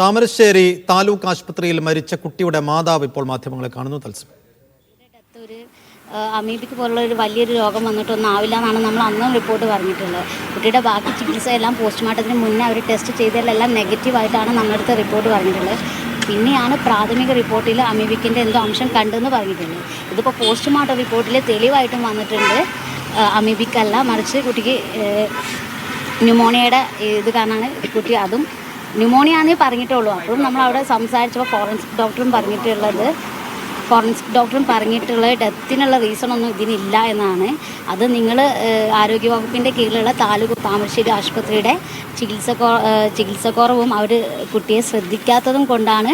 താമരശ്ശേരി താലൂക്ക് ആശുപത്രിയിൽ മരിച്ച കുട്ടിയുടെ മാതാവ് ഇപ്പോൾ മാധ്യമങ്ങളെ കാണുന്നു. തത്സമയം അമീബിക്ക് പോലുള്ള ഒരു വലിയൊരു രോഗം വന്നിട്ടൊന്നും ആവില്ല എന്നാണ് നമ്മൾ അന്നും റിപ്പോർട്ട് പറഞ്ഞിട്ടുള്ളത്. കുട്ടിയുടെ ബാക്കി ചികിത്സ എല്ലാം പോസ്റ്റ്മോർട്ടത്തിന് മുന്നേ അവർ ടെസ്റ്റ് ചെയ്തതിലെല്ലാം നെഗറ്റീവായിട്ടാണ് നമ്മളടുത്ത് റിപ്പോർട്ട് പറഞ്ഞിട്ടുള്ളത്. പിന്നെയാണ് പ്രാഥമിക റിപ്പോർട്ടിൽ അമീബിക്കിൻ്റെ എന്തോ അംശം കണ്ടെന്ന് പറഞ്ഞിട്ടുള്ളത്. ഇതിപ്പോൾ പോസ്റ്റ്മോർട്ടം റിപ്പോർട്ടിൽ തെളിവായിട്ടും വന്നിട്ടുണ്ട് അമീബിക്കല്ല, മറിച്ച് കുട്ടിക്ക് ന്യൂമോണിയയുടെ ഇത് കാരണമാണ് കുട്ടി, അതും ന്യൂമോണിയാന്നേ പറഞ്ഞിട്ടുള്ളൂ. അപ്പോഴും നമ്മളവിടെ സംസാരിച്ചപ്പോൾ ഫോറൻസിക് ഡോക്ടറും പറഞ്ഞിട്ടുള്ള ഡെത്തിനുള്ള റീസണൊന്നും ഇതിനില്ല എന്നാണ്. അത് നിങ്ങൾ ആരോഗ്യവകുപ്പിൻ്റെ കീഴിലുള്ള താലൂക്ക് താമരശ്ശേരി ആശുപത്രിയുടെ ചികിത്സക്കുറവും അവർ കുട്ടിയെ ശ്രദ്ധിക്കാത്തതും കൊണ്ടാണ്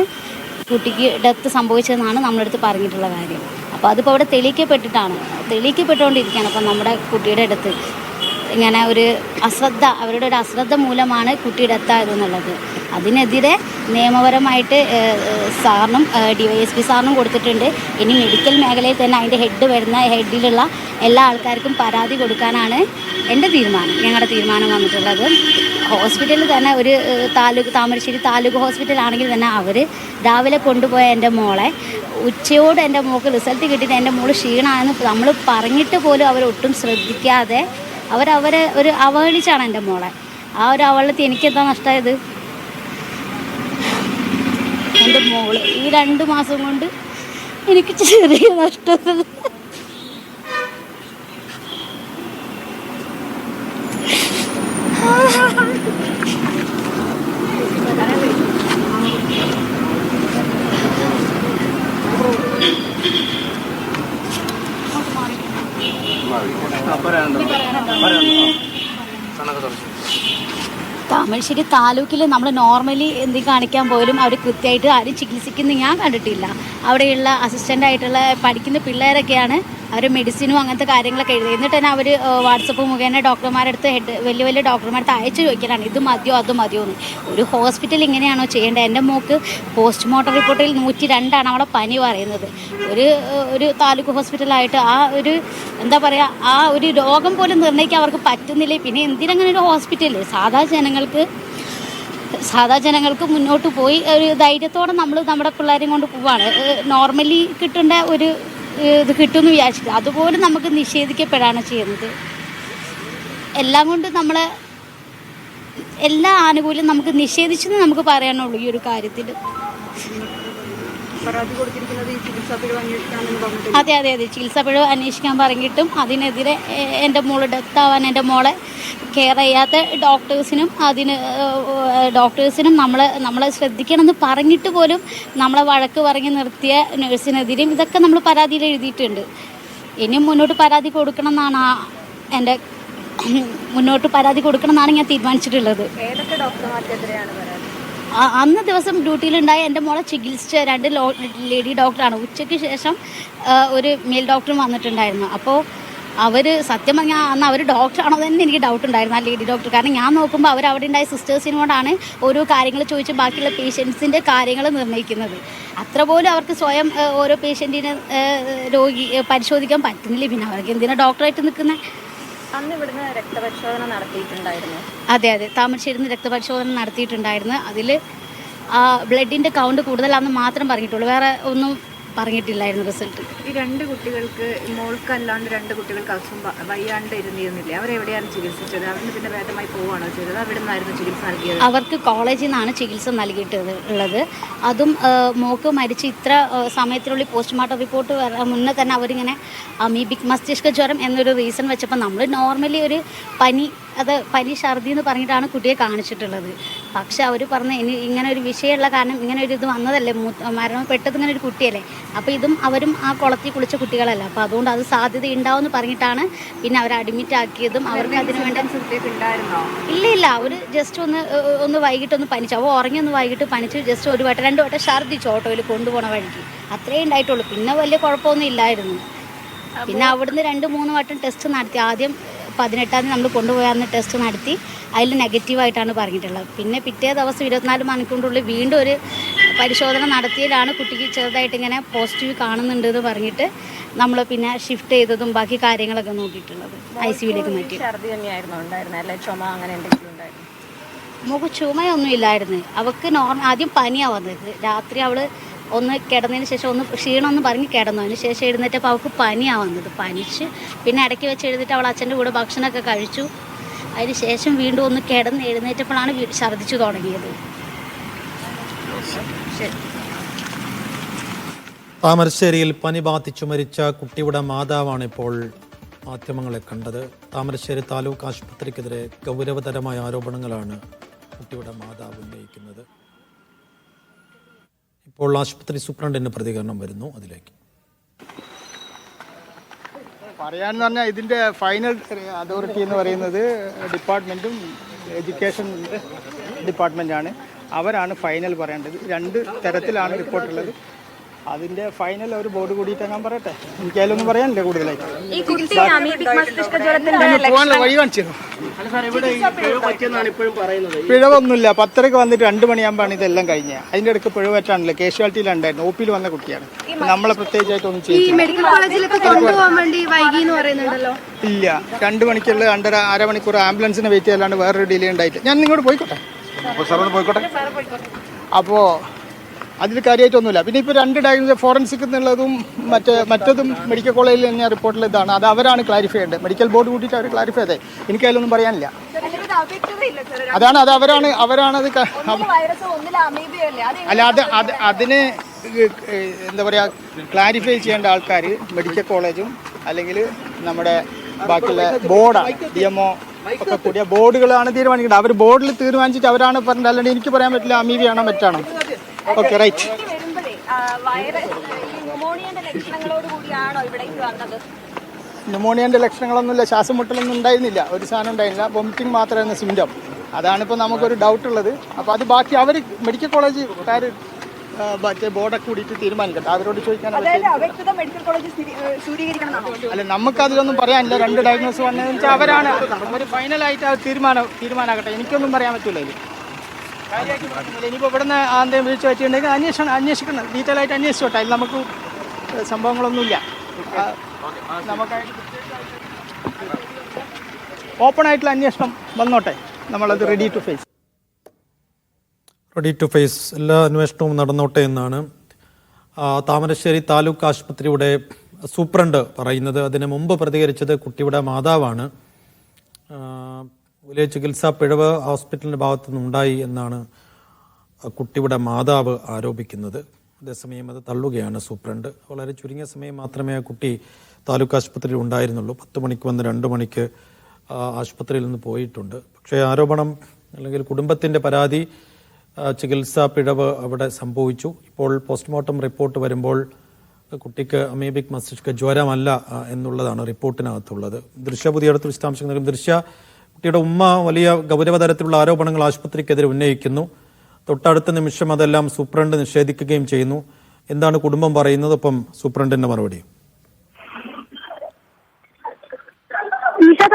കുട്ടിക്ക് ഡെത്ത് സംഭവിച്ചതെന്നാണ് നമ്മളടുത്ത് പറഞ്ഞിട്ടുള്ള കാര്യം. അപ്പോൾ അതിപ്പോൾ അവിടെ തെളിയിക്കപ്പെട്ടുകൊണ്ടിരിക്കുകയാണ്. അപ്പോൾ നമ്മുടെ കുട്ടിയുടെ അടുത്ത് ഇങ്ങനെ ഒരു അവരുടെ ഒരു അശ്രദ്ധ മൂലമാണ് കുട്ടി ഡെത്തായതെന്നുള്ളത്. അതിനെതിരെ നിയമപരമായിട്ട് സാറിനും DYSP സാറിനും കൊടുത്തിട്ടുണ്ട്. ഇനി മെഡിക്കൽ മേഖലയിൽ തന്നെ അതിൻ്റെ ഹെഡിലുള്ള എല്ലാ ആൾക്കാർക്കും പരാതി കൊടുക്കാനാണ് ഞങ്ങളുടെ തീരുമാനം വന്നിട്ടുള്ളത്. ഹോസ്പിറ്റലിൽ തന്നെ ഒരു താമരശ്ശേരി താലൂക്ക് ഹോസ്പിറ്റലാണെങ്കിൽ തന്നെ അവർ രാവിലെ കൊണ്ടുപോയ എൻ്റെ മോളെ ഉച്ചയോട് എൻ്റെ മോൾക്ക് റിസൾട്ട് കിട്ടിയിട്ട് എൻ്റെ മോള് ക്ഷീണമായെന്ന് നമ്മൾ പറഞ്ഞിട്ട് പോലും അവരൊട്ടും ശ്രദ്ധിക്കാതെ അവരെ ഒരു അവഗണിച്ചാണ് എൻ്റെ മോളെ. ആ ഒരു അവളത്തിൽ എനിക്കെന്താ നഷ്ടമായത്? എൻ്റെ മോള് ഈ 2 മാസം കൊണ്ട് എനിക്ക് ചെറിയ നഷ്ടം. താമരശ്ശേരി താലൂക്കിൽ നമ്മൾ നോർമലി എന്തെങ്കിലും കാണിക്കാൻ പോലും അവർ കൃത്യമായിട്ട് ആരും ചികിത്സിക്കുന്നത് ഞാൻ കണ്ടിട്ടില്ല. അവിടെയുള്ള അസിസ്റ്റൻ്റായിട്ടുള്ള പഠിക്കുന്ന പിള്ളേരൊക്കെയാണ് അവർ മെഡിസിനും അങ്ങനത്തെ കാര്യങ്ങളൊക്കെ എഴുതി. എന്നിട്ട് തന്നെ അവർ വാട്സപ്പ് മുഖേന ഡോക്ടർമാരടുത്ത് വലിയ ഡോക്ടർമാരടുത്ത് അയച്ചു ചോദിക്കലാണ് ഇത് മതിയോ അത് മതിയോ എന്ന്. ഒരു ഹോസ്പിറ്റൽ ഇങ്ങനെയാണോ ചെയ്യേണ്ടത്? എൻ്റെ മോക്ക് പോസ്റ്റ്മോർട്ടം റിപ്പോർട്ടിൽ 102 അവളെ പനി പറയുന്നത്. ഒരു താലൂക്ക് ഹോസ്പിറ്റലായിട്ട് ആ ഒരു എന്താ പറയുക, ആ ഒരു രോഗം പോലും നിർണ്ണയിക്കാൻ അവർക്ക് പറ്റുന്നില്ലേ. പിന്നെ എന്തിനങ്ങനെ ഒരു ഹോസ്പിറ്റൽ? സാധാ ജനങ്ങൾക്ക് മുന്നോട്ട് പോയി ഒരു ധൈര്യത്തോടെ നമ്മൾ നമ്മുടെ പിള്ളേരെയും കൊണ്ട് പോവാണ്. നോർമലി കിട്ടേണ്ട ഒരു ഇത് കിട്ടുമെന്ന് വിചാരിച്ചിട്ട് അതുപോലും നമുക്ക് നിഷേധിക്കപ്പെടാണ് ചെയ്യുന്നത്. എല്ലാം കൊണ്ട് എല്ലാ ആനുകൂല്യം നമുക്ക് നിഷേധിച്ചെന്ന് നമുക്ക് പറയാനുള്ളൂ ഈ ഒരു കാര്യത്തിൽ. അതെ ചികിത്സാ പിഴവ് അന്വേഷിക്കാൻ പറഞ്ഞിട്ടും അതിനെതിരെ എൻ്റെ മോള് ഡെത്താവാൻ എൻ്റെ മോളെ കെയർ ചെയ്യാത്ത ഡോക്ടേഴ്സിനും നമ്മളെ ശ്രദ്ധിക്കണമെന്ന് പറഞ്ഞിട്ട് പോലും നമ്മളെ വഴക്ക് പറഞ്ഞ് നിർത്തിയ നഴ്സിനെതിരെയും ഇതൊക്കെ നമ്മൾ പരാതിയിൽ എഴുതിയിട്ടുണ്ട്. ഇനിയും മുന്നോട്ട് പരാതി കൊടുക്കണം എന്നാണ് ഞാൻ തീരുമാനിച്ചിട്ടുള്ളത്. ഏതൊക്കെ ഡോക്ടർമാർക്കെതിരെയാണ് പരാതി? അന്ന് ദിവസം ഡ്യൂട്ടിയിലുണ്ടായ എൻ്റെ മോളെ ചികിത്സിച്ച 2 ലേഡി ഡോക്ടറാണ്. ഉച്ചയ്ക്ക് ശേഷം ഒരു മെയിൽ ഡോക്ടറും വന്നിട്ടുണ്ടായിരുന്നു. അപ്പോൾ അവർ സത്യം പറഞ്ഞാൽ അന്ന് അവർ ഡോക്ടറാണോ തന്നെ എനിക്ക് ഡൗട്ട് ഉണ്ടായിരുന്നു, ആ ലേഡി ഡോക്ടർ. കാരണം ഞാൻ നോക്കുമ്പോൾ അവിടെ ഉണ്ടായ സിസ്റ്റേഴ്സിനോടാണ് ഓരോ കാര്യങ്ങൾ ചോദിച്ച് ബാക്കിയുള്ള പേഷ്യൻസിൻ്റെ കാര്യങ്ങൾ നിർണ്ണയിക്കുന്നത്. അത്ര പോലും അവർക്ക് സ്വയം ഓരോ പേഷ്യൻറ്റിനെ പരിശോധിക്കാൻ പറ്റുന്നില്ല. പിന്നെ അവർക്ക് എന്തിനാണ് ഡോക്ടറായിട്ട് നിൽക്കുന്നത്? അന്ന് ഇവിടുന്ന് രക്തപരിശോധന നടത്തിയിട്ടുണ്ടായിരുന്നു. അതെ താമരശ്ശേരിന്ന് രക്തപരിശോധന നടത്തിയിട്ടുണ്ടായിരുന്നു. അതിൽ ബ്ലഡിൻ്റെ കൗണ്ട് കൂടുതലാണെന്ന് മാത്രം പറഞ്ഞിട്ടുള്ളൂ, വേറെ ഒന്നും പറഞ്ഞിട്ടില്ലായിരുന്നു റിസൾട്ട്. ഈ 2 കുട്ടികൾക്ക്, മോൾക്കല്ലാണ്ട് 2 കുട്ടികൾക്ക് അസുഖം വയ്യാണ്ട് ഇരുന്നിരുന്നില്ലേ? അവരെവിടെയാണ് ചികിത്സിച്ചത്? അവരിന് പിന്നെ ഭേദമായി പോവുകയാണോ ചെയ്തത്? അവിടെ നിന്നായിരുന്നു ചികിത്സ നൽകിയത്? അവർക്ക് കോളേജിൽ നിന്നാണ് ചികിത്സ നൽകിയിട്ടുള്ളത്. അതും മോക്ക് മരിച്ച് ഇത്ര സമയത്തിനുള്ളിൽ പോസ്റ്റ്മോർട്ടം റിപ്പോർട്ട് മുന്നേ തന്നെ അവരിങ്ങനെ അമീബിക് മസ്തിഷ്ക ജ്വരം എന്നൊരു റീസൺ വെച്ചപ്പോൾ നമ്മൾ നോർമലി ഒരു പനി ഛർദി എന്ന് പറഞ്ഞിട്ടാണ് കുട്ടിയെ കാണിച്ചിട്ടുള്ളത്. പക്ഷെ അവർ പറഞ്ഞ ഇങ്ങനെ ഒരു വിഷയമുള്ള കാരണം ഇങ്ങനെ ഒരു ഇത് വന്നതല്ലേ, മരണപ്പെട്ടത് ഇങ്ങനെ ഒരു കുട്ടിയല്ലേ. അപ്പോൾ അവരും ആ കുളത്തിൽ കുളിച്ച കുട്ടികളല്ല. അപ്പോൾ അതുകൊണ്ട് അത് സാധ്യത ഉണ്ടാവുമെന്ന് പറഞ്ഞിട്ടാണ് പിന്നെ അവർ അഡ്മിറ്റ് ആക്കിയതും. അവർക്ക് അതിന് വേണ്ട ഇല്ല അവർ ജസ്റ്റ് ഒന്ന് വൈകിട്ടൊന്ന് പനിച്ചു. അവ ഉറങ്ങി വൈകിട്ട് പനിച്ച് ജസ്റ്റ് 2 വട്ടം ഛർദിച്ചു ഓട്ടോയിൽ കൊണ്ടുപോകണ വഴിക്ക്. അത്രേ ഉണ്ടായിട്ടുള്ളൂ. പിന്നെ വലിയ കുഴപ്പമൊന്നും ഇല്ലായിരുന്നു. പിന്നെ അവിടുന്ന് 2-3 വട്ടം ടെസ്റ്റ് നടത്തി. ആദ്യം 18-ാം തീയതി നമ്മൾ കൊണ്ടുപോയാന്ന് ടെസ്റ്റ് നടത്തി, അതിൽ നെഗറ്റീവായിട്ടാണ് പറഞ്ഞിട്ടുള്ളത്. പിന്നെ പിറ്റേ ദിവസം 24 മണിക്കൂറിനുള്ളിൽ വീണ്ടും ഒരു പരിശോധന നടത്തിയതിലാണ് കുട്ടിക്ക് ചെറുതായിട്ട് ഇങ്ങനെ പോസിറ്റീവ് കാണുന്നുണ്ട് എന്ന് പറഞ്ഞിട്ട് നമ്മൾ പിന്നെ ഷിഫ്റ്റ് ചെയ്തതും ബാക്കി കാര്യങ്ങളൊക്കെ നോക്കിയിട്ടുള്ളത് ICUവിലേക്ക് മാറ്റി. ഛർദി തന്നെയായിരുന്നു ഉണ്ടായിരുന്നത്, അല്ലെ ചുമ അങ്ങനെ എന്തെങ്കിലും ഉണ്ടായിരുന്നു? മോക്ക് ചുമയൊന്നും ഇല്ലായിരുന്നു. അവൾക്ക് ആദ്യം പനിയാണ് വന്നത്. രാത്രി അവൾ ഒന്ന് കിടന്നതിന് ശേഷം ഒന്ന് ക്ഷീണമെന്ന് പറഞ്ഞ് കിടന്നു. അതിന് ശേഷം എഴുന്നേറ്റപ്പോൾ അവൾക്ക് പനിയാണ് വന്നത്. പനിച്ച് പിന്നെ ഇടയ്ക്ക് വെച്ച് എഴുന്നേറ്റ് അവൾ അച്ഛൻ്റെ കൂടെ ഭക്ഷണമൊക്കെ കഴിച്ചു. അതിന് ശേഷം വീണ്ടും ഒന്ന് കിടന്ന് എഴുന്നേറ്റപ്പോഴാണ് ഛർദ്ദിച്ചു തുടങ്ങിയത്. ശരി. താമരശ്ശേരിയിൽ പനി ബാധിച്ചു മരിച്ച കുട്ടിയുടെ മാതാവാണ് ഇപ്പോൾ മാധ്യമങ്ങളെ കണ്ടത്. താമരശ്ശേരി താലൂക്ക് ആശുപത്രിക്കെതിരെ ഗൗരവതരമായ ആരോപണങ്ങളാണ് കുട്ടിയുടെ മാതാവ് ഉന്നയിക്കുന്നത്. ഇപ്പോൾ ആശുപത്രി സൂപ്രണ്ടിന്റെ പ്രതികരണം വരുന്നു. അതിലേക്ക് പറയാന്ന് പറഞ്ഞാൽ ഇതിൻ്റെ ഫൈനൽ അതോറിറ്റി എന്ന് പറയുന്നത് ഡിപ്പാർട്ട്മെൻറ്റും എഡ്യൂക്കേഷൻ ഡിപ്പാർട്ട്മെൻറ്റാണ്. അവരാണ് ഫൈനൽ പറയേണ്ടത്. രണ്ട് തരത്തിലാണ് റിപ്പോർട്ടുള്ളത്. അതിന്റെ ഫൈനൽ ഒരു ബോർഡ് കൂടിയിട്ട് ഞാൻ പറയട്ടെ. എനിക്ക് അതിലൊന്നും പറയാനില്ല കൂടുതലായിട്ട്. വഴി കാണിച്ചു പിഴവൊന്നുമില്ല. 10:30 വന്നിട്ട് 2 മണിയാകുമ്പോഴാണ് ഇതെല്ലാം കഴിഞ്ഞത്. അതിന്റെ ഇടയ്ക്ക് പിഴവ് പറ്റാണില്ല. കാഷ്വാലിറ്റിയിലുണ്ടായിരുന്നു. OP-യിൽ വന്ന കുട്ടിയാണ്. നമ്മളെ പ്രത്യേകിച്ചായിട്ടൊന്നും ചെയ്യില്ല. 2 മണിക്കുള്ള അരമണിക്കൂർ ആംബുലൻസിനെ വെയിറ്റ് ചെയ്യലാണ്ട് വേറൊരു ഡിലേ ഉണ്ടായിട്ട് ഞാൻ നിങ്ങോട്ട് പോയിക്കോട്ടെ. അപ്പോൾ അതിൽ കാര്യമായിട്ടൊന്നുമില്ല. പിന്നെ ഇപ്പോൾ 2 ഡയഗ്നോസിസ് ഫോറൻസിക് എന്നുള്ളതും മറ്റതും മെഡിക്കൽ കോളേജിൽ തന്നെ റിപ്പോർട്ടിൽ ഇതാണ്. അത് അവരാണ് ക്ലാരിഫൈ ചെയ്യേണ്ടത്. മെഡിക്കൽ ബോർഡ് കൂട്ടിയിട്ട് അവർ ക്ലാരിഫൈ ചെയ്തേ. എനിക്കതിലൊന്നും പറയാനില്ല. അതാണ് അത് അവരാണത്. അല്ല അതിന് എന്താ പറയുക ക്ലാരിഫൈ ചെയ്യേണ്ട ആൾക്കാർ മെഡിക്കൽ കോളേജും അല്ലെങ്കിൽ നമ്മുടെ ബാക്കിയുള്ള ബോർഡാണ്. DMO ഒക്കെ കൂടിയ ബോർഡുകളാണ് തീരുമാനിക്കേണ്ടത്. അവർ ബോർഡിൽ തീരുമാനിച്ചിട്ട് അവരാണ് പറഞ്ഞത്. അല്ലാണ്ട് എനിക്ക് പറയാൻ പറ്റില്ല അമീബിയാണോ മറ്റാണോ. Okay right. ന്യൂമോണിയന്റെ ലക്ഷണങ്ങളൊന്നുമില്ല. ശ്വാസം മുട്ടലൊന്നും ഉണ്ടായിരുന്നില്ല. ഒരു സാധനം ഉണ്ടായിരുന്നില്ല. വോമിറ്റിംഗ് മാത്രമായിരുന്നു സിംറ്റം. അതാണിപ്പോൾ നമുക്കൊരു ഡൗട്ടുള്ളത്. അപ്പോൾ അത് ബാക്കി അവർ മെഡിക്കൽ കോളേജുകാർ മറ്റേ ബോർഡൊക്കെ കൂടിയിട്ട് തീരുമാനിക്കട്ടെ. അവരോട് ചോദിക്കാനുള്ള അല്ല നമുക്കതിലൊന്നും പറയാനില്ല. 2 ഡയഗ്നോസ് വന്നതെന്ന് വെച്ചാൽ അവരാണ് ഒരു ഫൈനലായിട്ട് അത് തീരുമാനാകട്ടെ. എനിക്കൊന്നും പറയാൻ പറ്റില്ല. ഇനിയിപ്പോൾ ഇവിടുന്ന് ആദ്യം വീഴ്ച വെച്ചിട്ടുണ്ടെങ്കിൽ അന്വേഷിക്കണം. ഡീറ്റെയിൽ ആയിട്ട് അന്വേഷിച്ചോട്ടെ. അതിൽ നമുക്ക് സംഭവങ്ങളൊന്നുമില്ല. നമുക്കായിട്ട് ഓപ്പൺ ആയിട്ടുള്ള അന്വേഷണം വന്നോട്ടെ. നമ്മളത് റെഡി ടു ഫേസ് എല്ലാ അന്വേഷണവും നടന്നോട്ടെ എന്നാണ് താമരശ്ശേരി താലൂക്ക് ആശുപത്രിയുടെ സൂപ്രണ്ട് പറയുന്നത്. അതിന് മുമ്പ് പ്രതികരിച്ചത് കുട്ടിയുടെ മാതാവാണ്. വലിയ ചികിത്സാ പിഴവ് ഹോസ്പിറ്റലിൻ്റെ ഭാഗത്തു നിന്നുണ്ടായി എന്നാണ് കുട്ടിയുടെ മാതാവ് ആരോപിക്കുന്നത്. അതേസമയം അത് തള്ളുകയാണ് സൂപ്രണ്ട്. വളരെ ചുരുങ്ങിയ സമയം മാത്രമേ ആ കുട്ടി താലൂക്ക് ആശുപത്രിയിൽ ഉണ്ടായിരുന്നുള്ളൂ. 10 മണിക്ക് വന്ന് 2 മണിക്ക് ആശുപത്രിയിൽ നിന്ന് പോയിട്ടുണ്ട്. പക്ഷേ ആരോപണം അല്ലെങ്കിൽ കുടുംബത്തിൻ്റെ പരാതി ചികിത്സാ പിഴവ് അവിടെ സംഭവിച്ചു. ഇപ്പോൾ പോസ്റ്റ്മോർട്ടം റിപ്പോർട്ട് വരുമ്പോൾ കുട്ടിക്ക് അമീബിക് മസ്തിഷ്ക ജ്വരമല്ല എന്നുള്ളതാണ് റിപ്പോർട്ടിനകത്തുള്ളത്. ദൃശ്യ പുതിയടത്ത് വിശദാംശങ്ങൾ നൽകും. ദൃശ്യ, കുട്ടിയുടെ ഉമ്മ വലിയ ഗൗരവതരത്തിലുള്ള ആരോപണങ്ങൾ ആശുപത്രിക്കെതിരെ ഉന്നയിക്കുന്നു. തൊട്ടടുത്ത നിമിഷം അതെല്ലാം സൂപ്രണ്ട് നിഷേധിക്കുകയും ചെയ്യുന്നു. എന്താണ് കുടുംബം പറയുന്നത്? ഒപ്പം സൂപ്രണ്ടിന്റെ മറുപടി.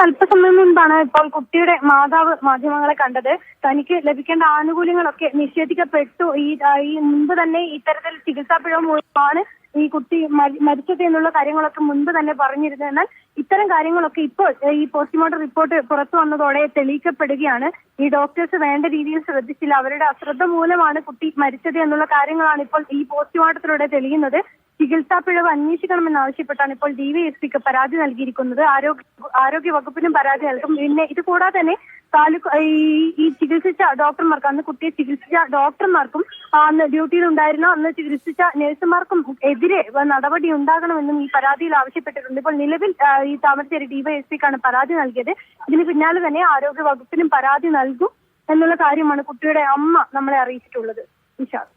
അല്പസമയം മുൻപാണ് ഇപ്പോൾ കുട്ടിയുടെ മാതാവ് മാധ്യമങ്ങളെ കണ്ടത്. തനിക്ക് ലഭിക്കേണ്ട ആനുകൂല്യങ്ങളൊക്കെ നിഷേധിക്കപ്പെട്ടു. ഈ മുൻപ് തന്നെ ഇത്തരത്തിൽ ചികിത്സാ പിഴവ് മൂലമാണ് ഈ കുട്ടി മരിച്ചത് എന്നുള്ള കാര്യങ്ങളൊക്കെ മുൻപ് തന്നെ പറഞ്ഞിരുന്നു. എന്നാൽ ഇത്തരം കാര്യങ്ങളൊക്കെ ഇപ്പോൾ ഈ പോസ്റ്റ്മോർട്ടം റിപ്പോർട്ട് പുറത്തു വന്നതോടെ തെളിയിക്കപ്പെടുകയാണ്. ഈ ഡോക്ടേഴ്സ് വേണ്ട രീതിയിൽ ശ്രദ്ധിച്ചില്ല. അവരുടെ അശ്രദ്ധ മൂലമാണ് കുട്ടി മരിച്ചത് എന്നുള്ള കാര്യങ്ങളാണ് ഇപ്പോൾ ഈ പോസ്റ്റ്മോർട്ടത്തിലൂടെ തെളിയുന്നത്. ചികിത്സാ പിഴവ് അന്വേഷിക്കണമെന്നാവശ്യപ്പെട്ടാണ് ഇപ്പോൾ DYSPക്ക് പരാതി നൽകിയിരിക്കുന്നത്. ആരോഗ്യ വകുപ്പിനും പരാതി നൽകും. പിന്നെ ഇത് കൂടാതെ തന്നെ താലൂക്ക് ഈ ചികിത്സിച്ച ഡോക്ടർമാർക്ക്, അന്ന് കുട്ടിയെ ചികിത്സിച്ച ഡോക്ടർമാർക്കും അന്ന് ഡ്യൂട്ടിയിൽ ഉണ്ടായിരുന്ന അന്ന് ചികിത്സിച്ച നഴ്സുമാർക്കും എതിരെ നടപടി ഉണ്ടാകണമെന്നും ഈ പരാതിയിൽ ആവശ്യപ്പെട്ടിട്ടുണ്ട്. ഇപ്പോൾ നിലവിൽ ഈ താമരശ്ശേരി DYSPക്കാണ് പരാതി നൽകിയത്. ഇതിന് പിന്നാലെ തന്നെ ആരോഗ്യ വകുപ്പിനും പരാതി നൽകും എന്നുള്ള കാര്യമാണ് കുട്ടിയുടെ അമ്മ നമ്മളെ അറിയിച്ചിട്ടുള്ളത്. നിഷാദ്.